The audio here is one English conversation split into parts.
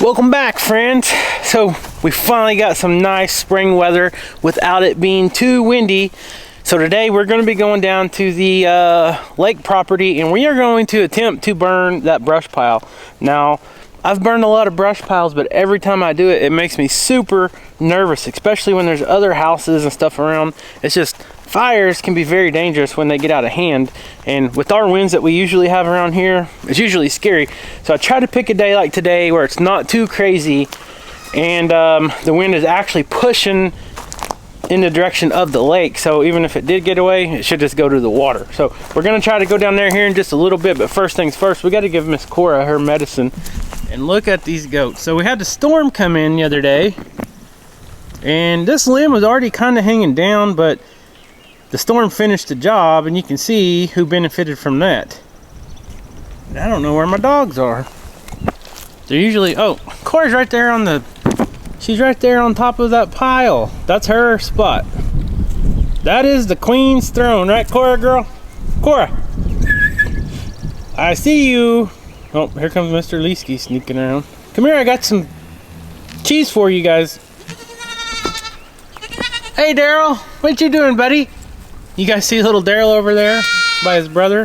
Welcome back, friends. So we finally got some nice spring weather without it being too windy. So today we're going to be going down to the lake property, and we are going to attempt to burn that brush pile. Now, I've burned a lot of brush piles, but every time I do it, it makes me super nervous, especially when there's other houses and stuff around. It's just, fires can be very dangerous when they get out of hand, and with our winds that we usually have around here, it's usually scary. So I try to pick a day like today where it's not too crazy, and the wind is actually pushing in the direction of the lake. So even if it did get away, it should just go to the water. So we're gonna try to go down there here in just a little bit, but first things first, we got to give Miss Cora her medicine. And look at these goats. So we had the storm come in the other day, and this limb was already kind of hanging down, but the storm finished the job, and you can see who benefited from that. And I don't know where my dogs are. They're usually, oh, Cora's right there on the, she's right there on top of that pile. That's her spot. That is the Queen's throne, right, Cora girl? Cora, I see you. Oh, here comes Mr. Leesky sneaking around. Come here, I got some cheese for you guys. Hey, Daryl, what you doing, buddy? You guys see little Daryl over there by his brother?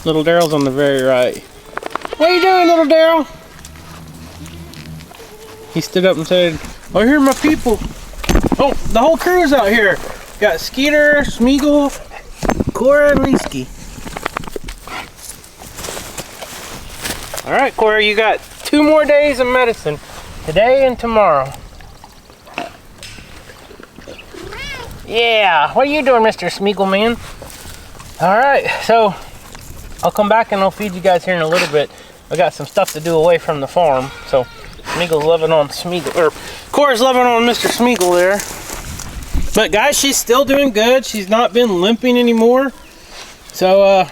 Little Daryl's on the very right. What are you doing, little Daryl? He stood up and said, oh, here are my people. Oh, the whole crew's out here. Got Skeeter, Smeagol, Cora, and Leesky. All right, Cora, you got 2 more days of medicine, today and tomorrow. Yeah, what are you doing, Mr. Smeagol man? All right, so I'll come back and I'll feed you guys here in a little bit. I got some stuff to do away from the farm, so Smeagol's loving on Smeagol, or Cora's loving on Mr. Smeagol there. But guys, she's still doing good. She's not been limping anymore. So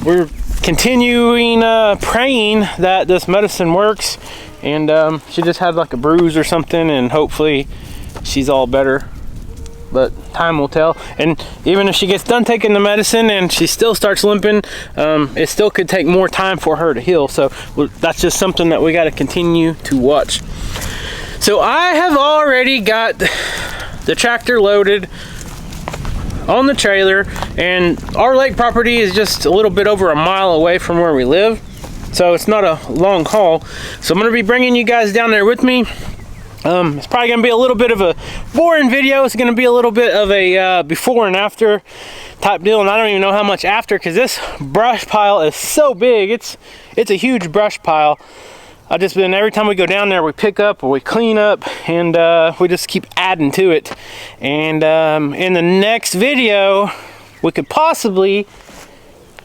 we're continuing praying that this medicine works, and she just had like a bruise or something, and hopefully she's all better, but time will tell. And even if she gets done taking the medicine and she still starts limping, it still could take more time for her to heal. So that's just something that we got to continue to watch. So I have already got the tractor loaded on the trailer, and our lake property is just a little bit over a mile away from where we live, so it's not a long haul. So I'm going to be bringing you guys down there with me. It's probably going to be a little bit of a boring video. It's going to be a little bit of a before and after type deal, and I don't even know how much after, because this brush pile is so big. It's a huge brush pile. I just been, every time we go down there, we pick up or we clean up, and we just keep adding to it. And in the next video, we could possibly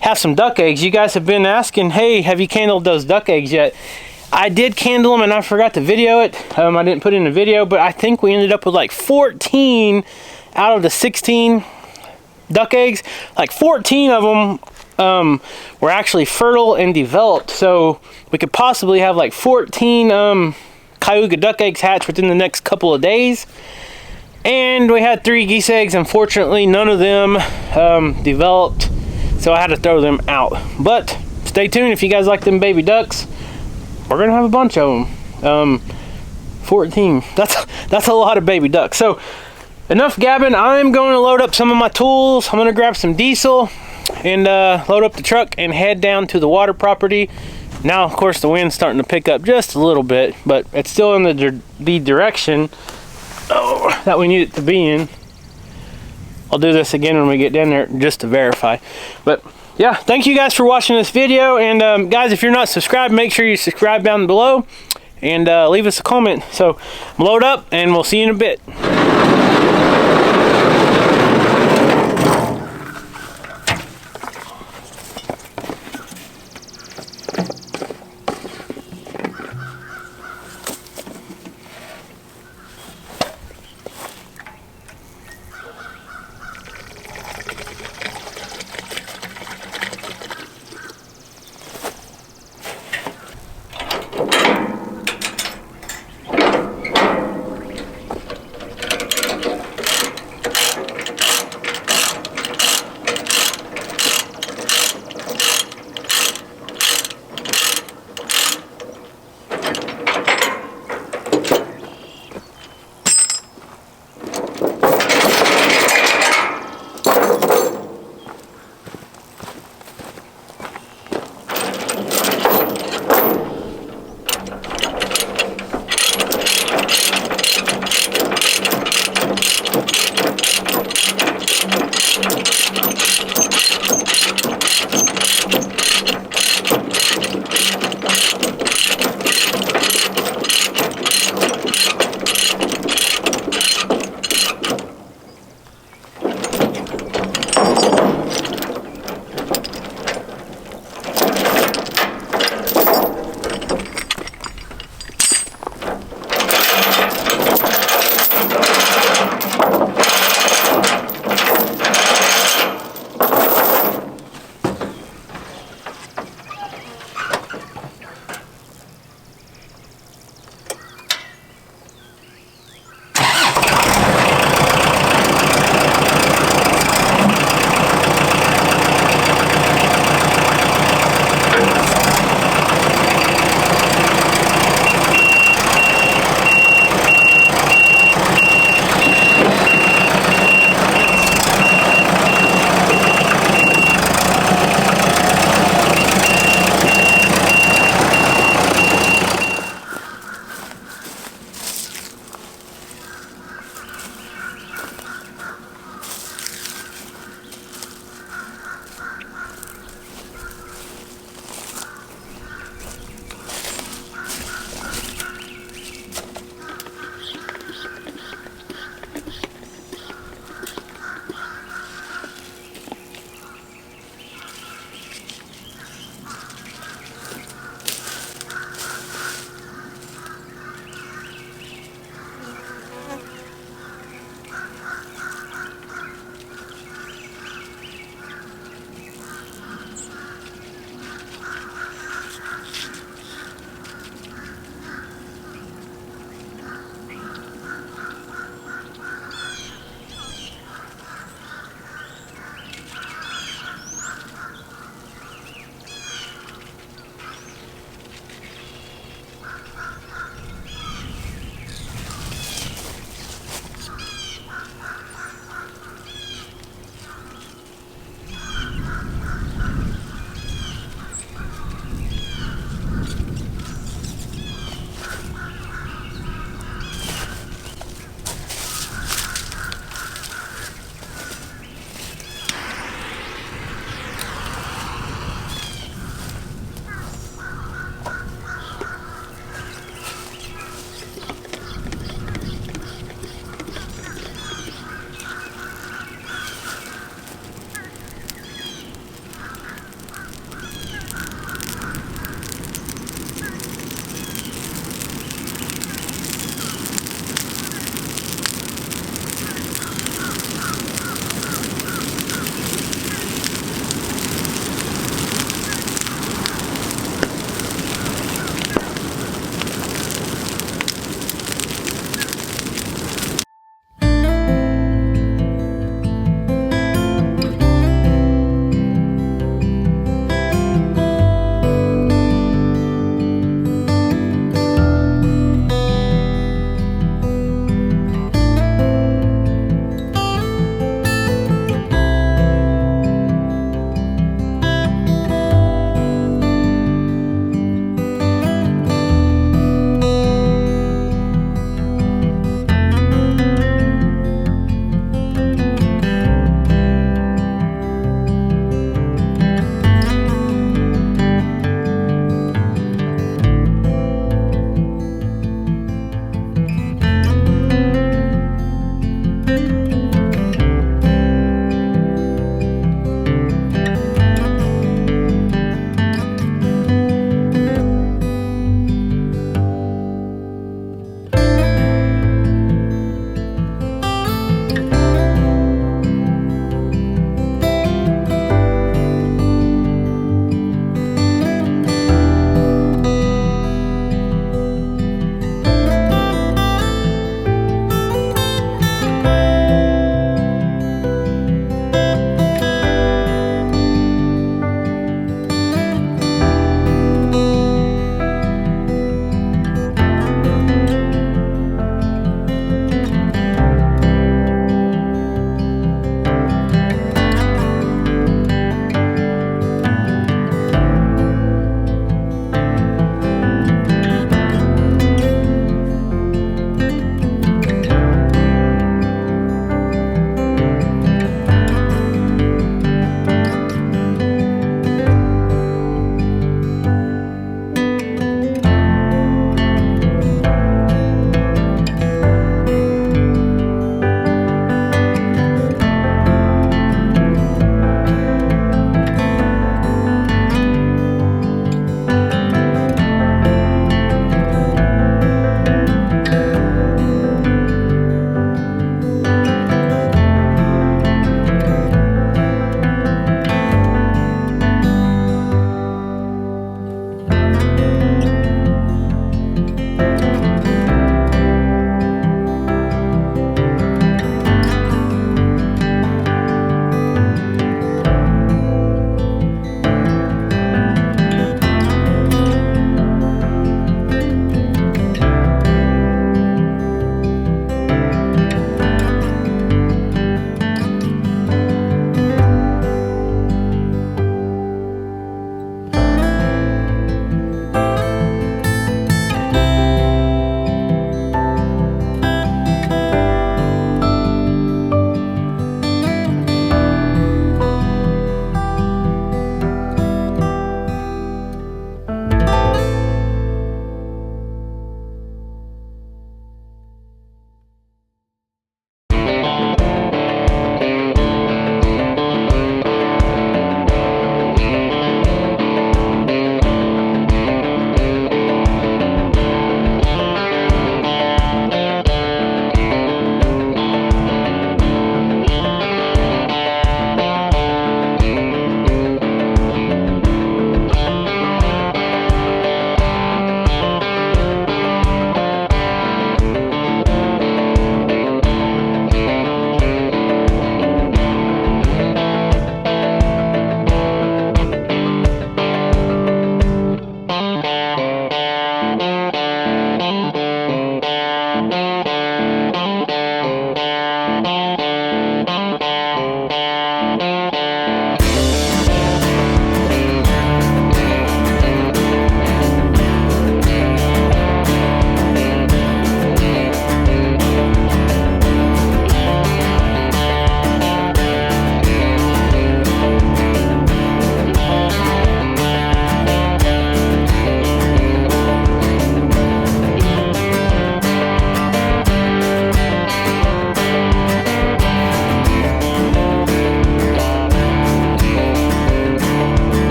have some duck eggs. You guys have been asking, hey, have you candled those duck eggs yet? I did candle them, and I forgot to video it. I didn't put in a video, but I think we ended up with like 14 out of the 16 duck eggs. Like 14 of them were actually fertile and developed, so we could possibly have like 14 Cayuga duck eggs hatch within the next couple of days. And we had 3 geese eggs. Unfortunately, none of them developed, so I had to throw them out. But stay tuned if you guys like them baby ducks. We're gonna have a bunch of them. 14, that's a lot of baby ducks. So enough gabbing. I'm going to load up some of my tools. I'm gonna grab some diesel and load up the truck and head down to the water property. Now, of course, the wind's starting to pick up just a little bit, but it's still in the direction that we need it to be in. I'll do this again when we get down there just to verify. But yeah, thank you guys for watching this video, and guys, if you're not subscribed, make sure you subscribe down below and leave us a comment. So load up, and we'll see you in a bit.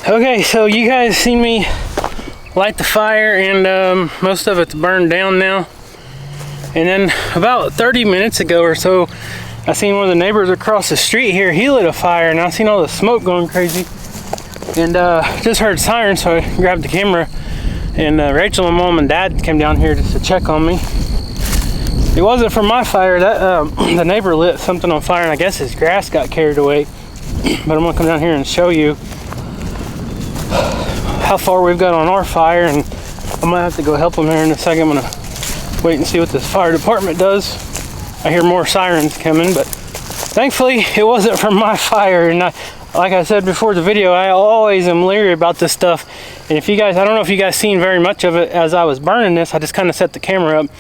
Okay, so you guys seen me light the fire, and most of it's burned down now. And then about 30 minutes ago or so, I seen one of the neighbors across the street here. He lit a fire, and I seen all the smoke going crazy. And just heard sirens, so I grabbed the camera. And Rachel and Mom and Dad came down here just to check on me. It wasn't from my fire. That the neighbor lit something on fire, and I guess his grass got carried away. But I'm gonna come down here and show you how far we've got on our fire, and I'm gonna have to go help them here in a second. I'm gonna wait and see what this fire department does. I hear more sirens coming, but thankfully it wasn't from my fire. And like I said before the video, I always am leery about this stuff. And if you guys, I don't know if you guys seen very much of it as I was burning this. I just kind of set the camera up,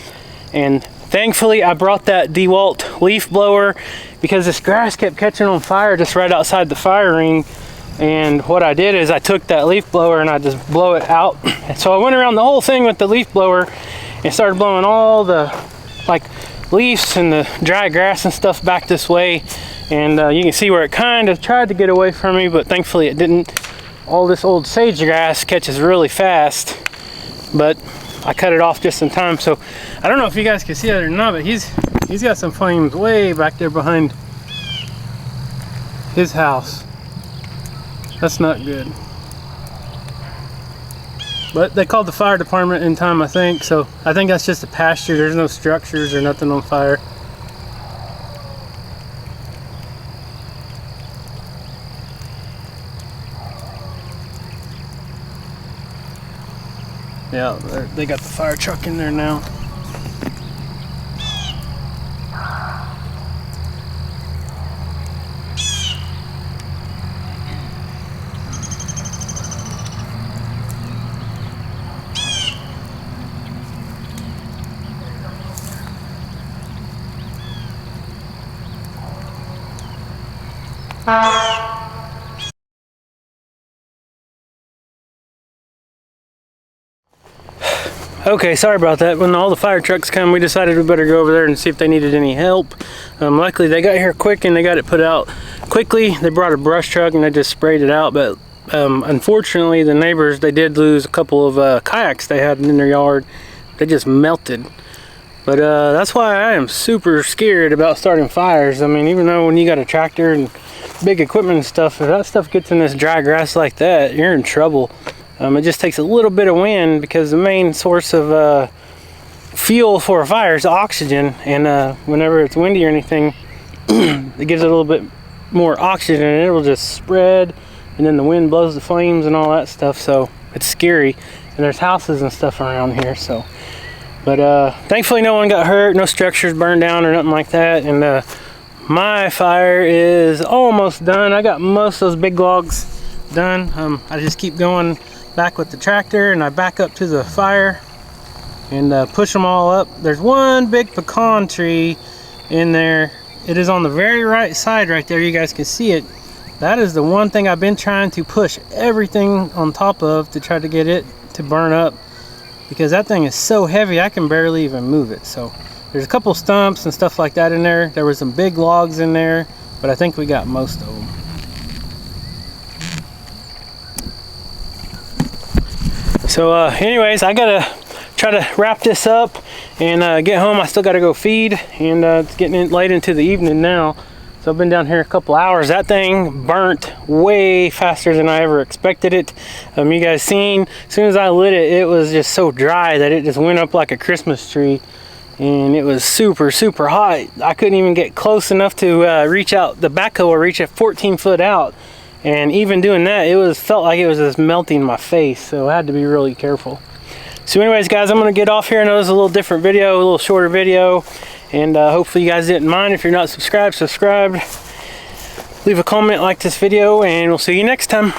and thankfully I brought that DeWalt leaf blower because this grass kept catching on fire just right outside the fire ring. And what I did is I took that leaf blower and I just blow it out. And so I went around the whole thing with the leaf blower and started blowing all the like leaves and the dry grass and stuff back this way. And you can see where it kind of tried to get away from me, but thankfully it didn't. All this old sage grass catches really fast, but I cut it off just in time. So I don't know if you guys can see that or not, but he's got some flames way back there behind his house. That's not good. But they called the fire department in time, I think. So I think that's just a pasture. There's no structures or nothing on fire. Yeah, they got the fire truck in there now. Okay, sorry about that. When all the fire trucks come, we decided we better go over there and see if they needed any help. Luckily, they got here quick and they got it put out quickly. They brought a brush truck and they just sprayed it out. But unfortunately, the neighbors, they did lose a couple of kayaks they had in their yard. They just melted. But that's why I am super scared about starting fires. I mean, even though when you got a tractor and big equipment and stuff, if that stuff gets in this dry grass like that, you're in trouble. It just takes a little bit of wind, because the main source of fuel for a fire is oxygen, and whenever it's windy or anything, it gives it a little bit more oxygen and it will just spread, and then the wind blows the flames and all that stuff. So it's scary, and there's houses and stuff around here. So, but thankfully no one got hurt, no structures burned down or nothing like that. And my fire is almost done. I got most of those big logs done. I just keep going back with the tractor, and I back up to the fire and push them all up. There's one big pecan tree in there. It is on the very right side right there. You guys can see it. That is the one thing I've been trying to push everything on top of to try to get it to burn up, because that thing is so heavy I can barely even move it. So there's a couple stumps and stuff like that in there. There were some big logs in there, but I think we got most of them. So anyways, I gotta try to wrap this up and get home. I still gotta go feed, and it's getting late into the evening now. So I've been down here a couple hours. That thing burnt way faster than I ever expected it. You guys seen, as soon as I lit it, it was just so dry that it just went up like a Christmas tree. And it was super, super hot. I couldn't even get close enough to reach out. The backhoe will reach at 14 foot out. And even doing that, it felt like it was just melting my face. So I had to be really careful. So anyways, guys, I'm gonna get off here. I know this is a little different video, a little shorter video. And hopefully you guys didn't mind. If you're not subscribed, subscribe. Leave a comment, like this video, and we'll see you next time.